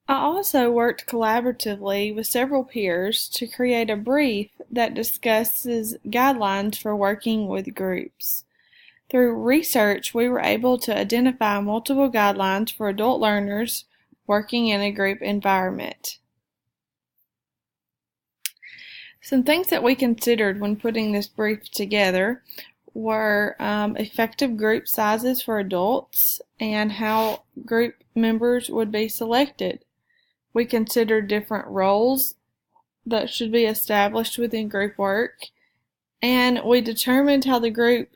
I also worked collaboratively with several peers to create a brief that discusses guidelines for working with groups. Through research, we were able to identify multiple guidelines for adult learners working in a group environment. Some things that we considered when putting this brief together were effective group sizes for adults and how group members would be selected. We considered different roles that should be established within group work, and we determined how the group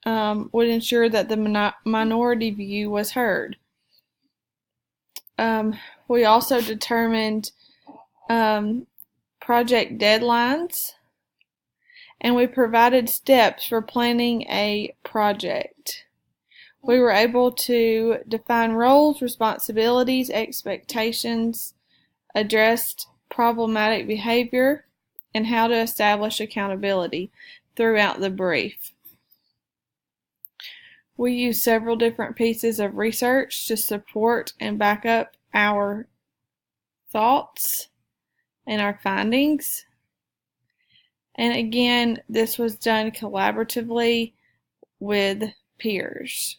would ensure that the minority view was heard. We also determined project deadlines, and we provided steps for planning a project. We were able to define roles, responsibilities, expectations, addressed problematic behavior, and how to establish accountability throughout the brief. We used several different pieces of research to support and back up our thoughts and our findings. And again, this was done collaboratively with peers.